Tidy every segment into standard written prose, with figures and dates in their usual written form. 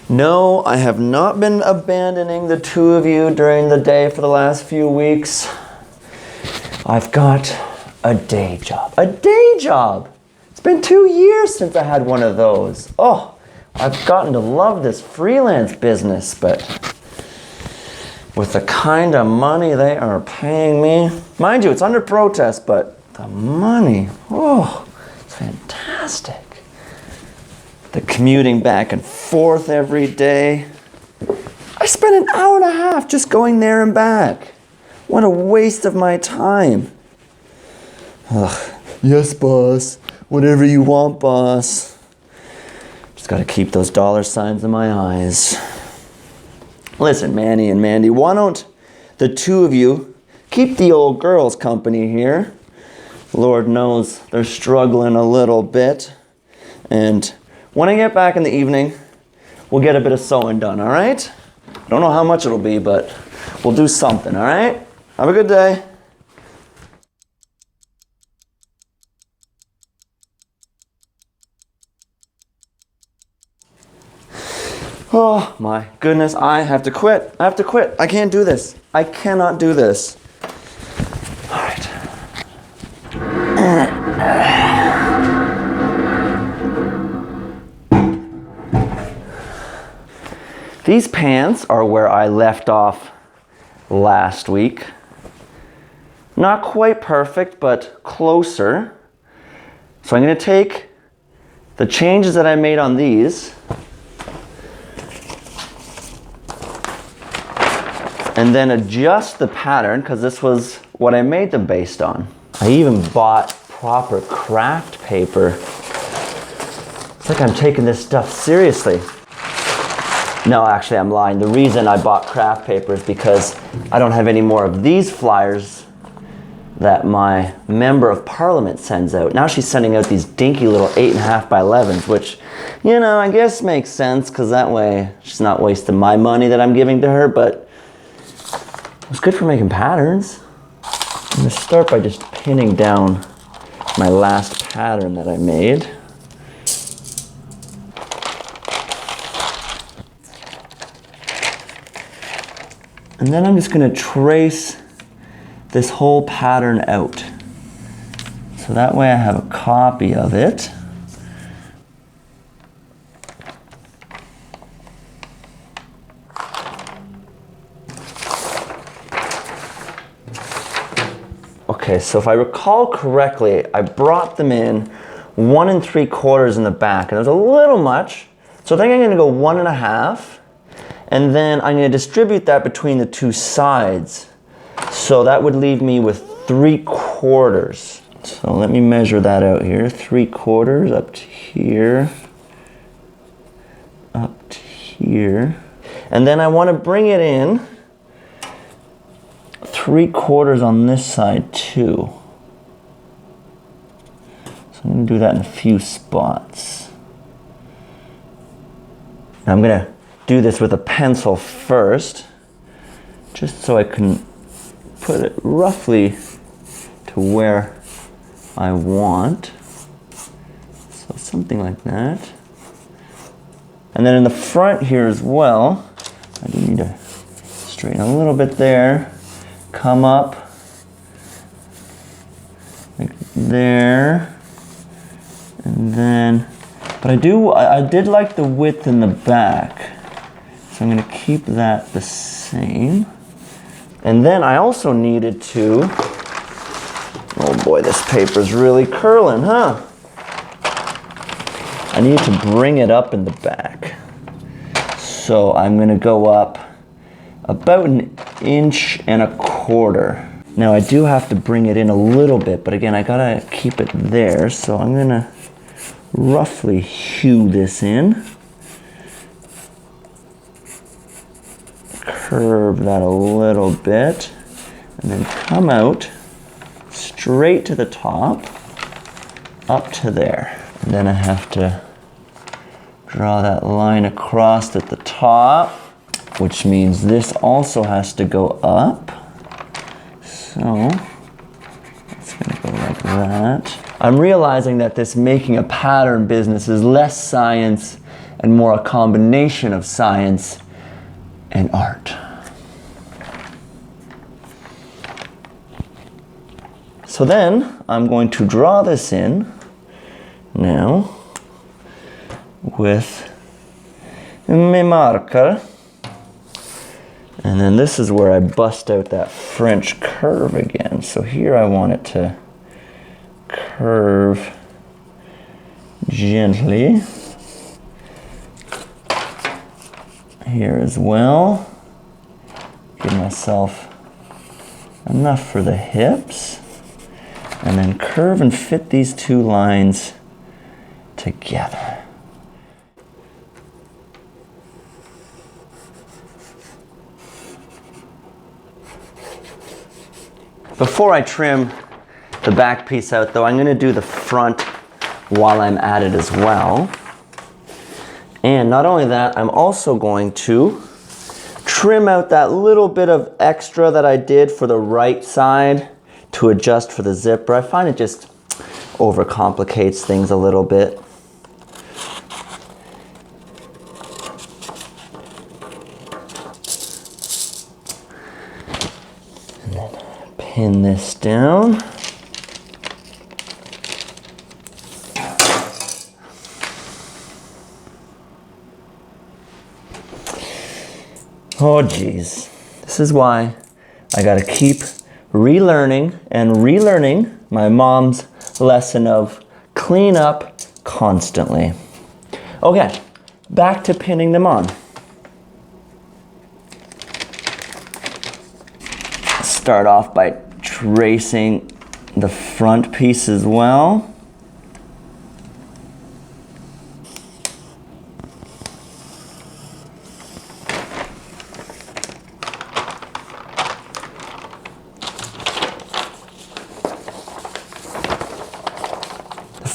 No, I have not been abandoning the two of you during the day for the last few weeks. I've got a day job. A day job! It's been 2 years since I had one of those. Oh, I've gotten to love this freelance business, but with the kind of money they are paying me, mind you, it's under protest, but the money, oh, it's fantastic. The commuting back and forth every day. I spent an hour and a half just going there and back. What a waste of my time. Ugh. Yes, boss. Whatever you want, boss. Just gotta keep those dollar signs in my eyes. Listen, Manny and Mandy, why don't the two of you keep the old girls company here? Lord knows they're struggling a little bit. And when I get back in the evening, we'll get a bit of sewing done, all right? I don't know how much it'll be, but we'll do something, all right? Have a good day. Oh my goodness, I have to quit. I have to quit. I can't do this. I cannot do this. All right. These pants are where I left off last week. Not quite perfect, but closer. So I'm going to take the changes that I made on these and then adjust the pattern, because this was what I made them based on. I even bought proper craft paper. It's like I'm taking this stuff seriously. No, actually I'm lying. The reason I bought craft paper is because I don't have any more of these flyers that my member of parliament sends out. Now she's sending out these dinky little 8.5 by 11s, which, you know, I guess makes sense, because that way she's not wasting my money that I'm giving to her, but it's good for making patterns. I'm gonna start by just pinning down my last pattern that I made. And then I'm just going to trace this whole pattern out. So that way I have a copy of it. Okay, so if I recall correctly, I brought them in 1 3/4 in the back, and it was a little much. So I think I'm going to go 1.5. And then I'm going to distribute that between the two sides. So that would leave me with 3/4. So let me measure that out here. 3/4 up to here. Up to here. And then I want to bring it in 3/4 on this side too. So I'm going to do that in a few spots. Now I'm going to do this with a pencil first, just so I can put it roughly to where I want. So something like that. And then in the front here as well, I do need to straighten a little bit there, come up like there, and then, but I did like the width in the back. So I'm going to keep that the same. And then I also needed to, oh boy, this paper's really curling, huh? I need to bring it up in the back. So I'm going to go up about 1.25 inches. Now I do have to bring it in a little bit, but again, I got to keep it there. So I'm going to roughly hew this in. Curve that a little bit, and then come out straight to the top, up to there. And then I have to draw that line across at the top, which means this also has to go up. So it's going to go like that. I'm realizing that this making a pattern business is less science and more a combination of science and art. So then I'm going to draw this in now with my marker. And then this is where I bust out that French curve again. So here I want it to curve gently. Here as well. Give myself enough for the hips. And then curve and fit these two lines together. Before I trim the back piece out though, I'm going to do the front while I'm at it as well. And not only that, I'm also going to trim out that little bit of extra that I did for the right side to adjust for the zipper. I find it just overcomplicates things a little bit. And then pin this down. Oh geez, this is why I gotta keep relearning and relearning my mom's lesson of clean up constantly. Okay, back to pinning them on. Start off by tracing the front piece as well.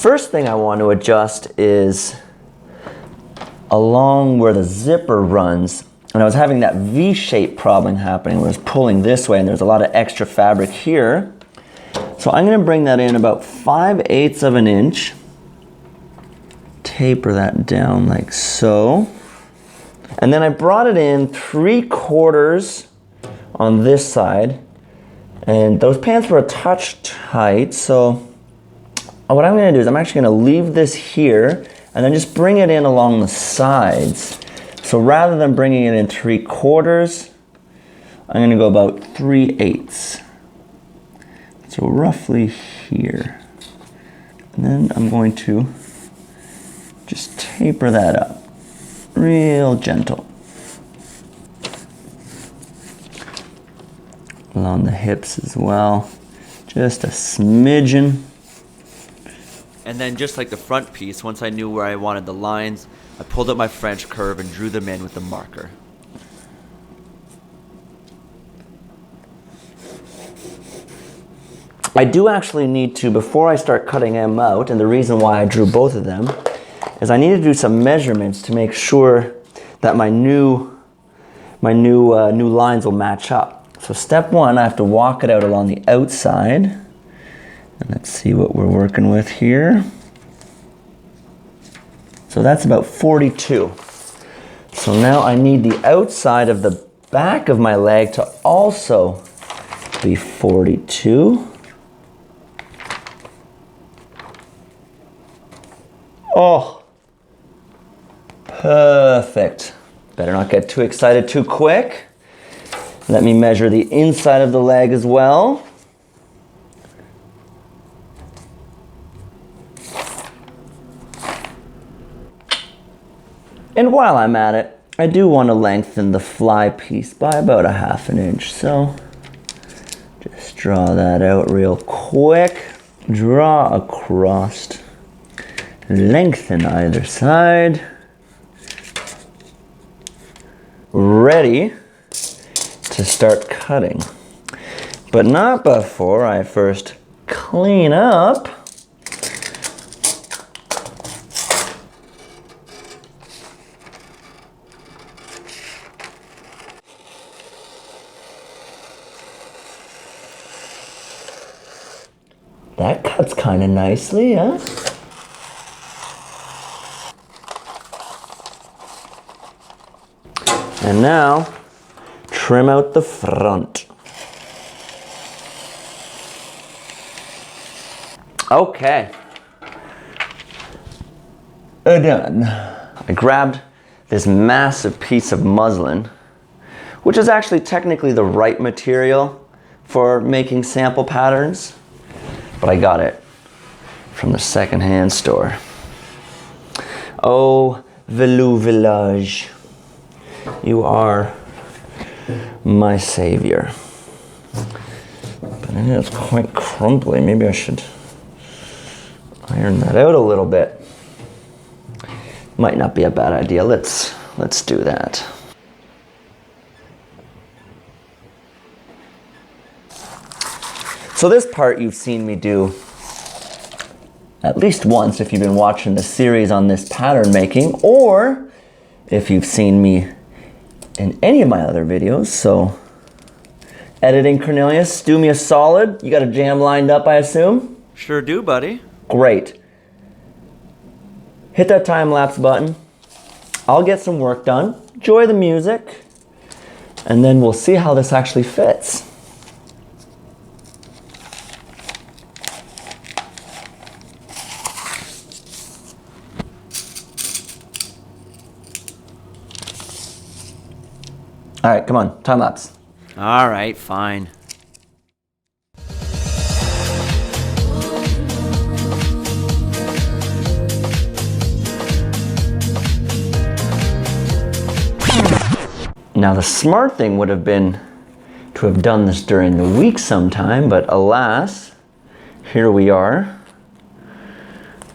First thing I want to adjust is along where the zipper runs, and I was having that V-shaped problem happening where it's pulling this way and there's a lot of extra fabric here. So I'm going to bring that in about 5/8 of an inch, taper that down like so, and then I brought it in 3/4 on this side, and those pants were a touch tight, so what I'm going to do is I'm actually going to leave this here and then just bring it in along the sides. So rather than bringing it in 3/4, I'm going to go about 3/8. So roughly here. And then I'm going to just taper that up, real gentle. Along the hips as well, just a smidgen. And then just like the front piece, once I knew where I wanted the lines, I pulled up my French curve and drew them in with a marker. I do actually need to, before I start cutting them out, and the reason why I drew both of them, is I need to do some measurements to make sure that my new lines will match up. So step one, I have to walk it out along the outside. And let's see what we're working with here. So that's about 42. So now I need the outside of the back of my leg to also be 42. Oh, perfect. Better not get too excited too quick. Let me measure the inside of the leg as well. And while I'm at it, I do want to lengthen the fly piece by about 1/2 inch. So just draw that out real quick. Draw across. Lengthen either side. Ready to start cutting. But not before I first clean up that cuts kind of nicely, huh? And now, trim out the front. Okay. Done. I grabbed this massive piece of muslin, which is actually technically the right material for making sample patterns, but I got it from the secondhand store. Oh, Velu Village, you are my savior. But it is quite crumbly. Maybe I should iron that out a little bit. Might not be a bad idea. Let's do that. So this part you've seen me do at least once if you've been watching the series on this pattern making, or if you've seen me in any of my other videos. So editing Cornelius, do me a solid. You got a jam lined up, I assume? Sure do, buddy. Great. Hit that time-lapse button. I'll get some work done. Enjoy the music. And then we'll see how this actually fits. All right, come on, time-lapse. All right, fine. Now the smart thing would have been to have done this during the week sometime, but alas, here we are.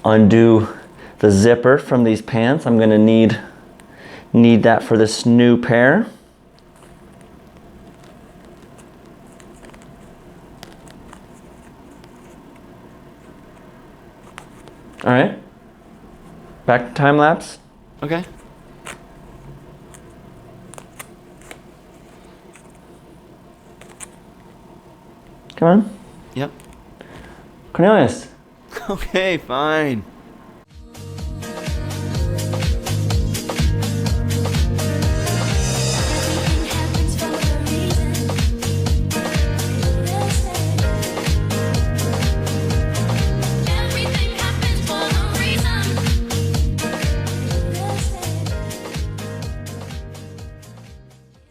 Undo the zipper from these pants. I'm gonna need that for this new pair. All right, back to time lapse. Okay. Come on. Yep. Cornelius. Okay, fine.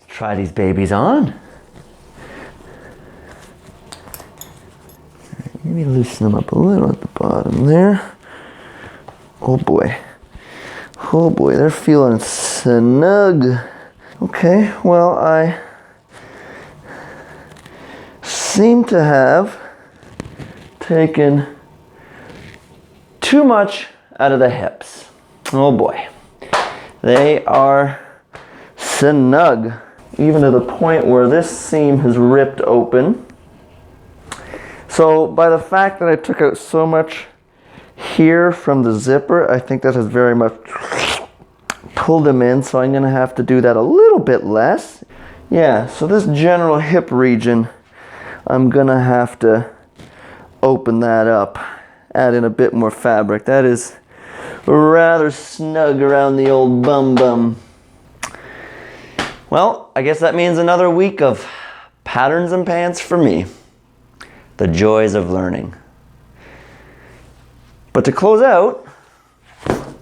Try these babies on. Maybe loosen them up a little at the bottom there. Oh boy. Oh boy, they're feeling snug. Okay, well, I seem to have taken too much out of the hips. Oh boy. They are snug, even to the point where this seam has ripped open. So by the fact that I took out so much here from the zipper, I think that has very much pulled them in, so I'm gonna have to do that a little bit less. Yeah, so this general hip region, I'm gonna have to open that up, add in a bit more fabric. That is rather snug around the old bum bum. Well, I guess that means another week of patterns and pants for me. The joys of learning. But to close out, let's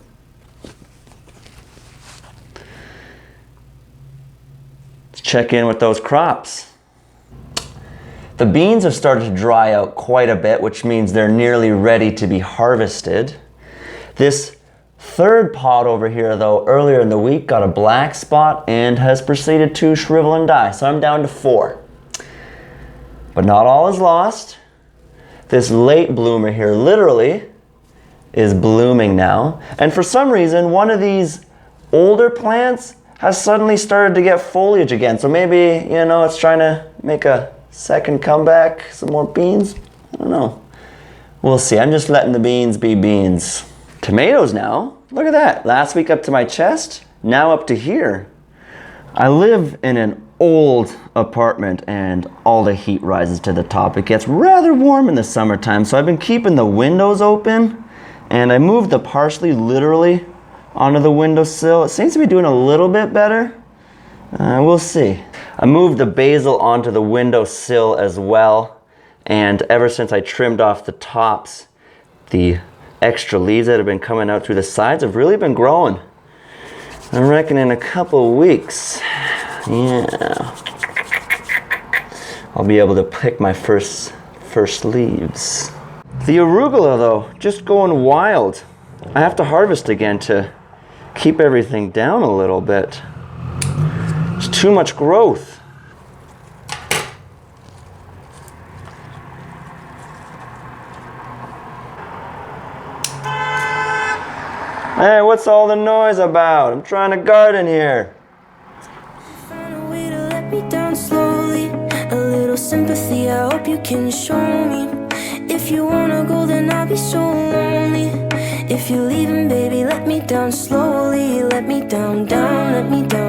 check in with those crops. The beans have started to dry out quite a bit, which means they're nearly ready to be harvested. This third pod over here, though, earlier in the week got a black spot and has proceeded to shrivel and die, so I'm down to 4. But not all is lost. This late bloomer here literally is blooming now. And for some reason, one of these older plants has suddenly started to get foliage again. So maybe, you know, it's trying to make a second comeback, some more beans. I don't know. We'll see. I'm just letting the beans be beans. Tomatoes now. Look at that. Last week up to my chest, now up to here. I live in an old apartment and all the heat rises to the top. It gets rather warm in the summertime, so I've been keeping the windows open, and I moved the parsley literally onto the windowsill. It seems to be doing a little bit better. We'll see. I moved the basil onto the windowsill as well, and ever since I trimmed off the tops, the extra leaves that have been coming out through the sides have really been growing. I reckon in a couple weeks, yeah, I'll be able to pick my first leaves. The arugula though, just going wild. I have to harvest again to keep everything down a little bit. There's too much growth. Hey, what's all the noise about? I'm trying to garden here. Find a way to let me down slowly. A little sympathy, I hope you can show me. If you wanna go, then I'll be so lonely. If you're leaving, baby, let me down slowly. Let me down, let me down.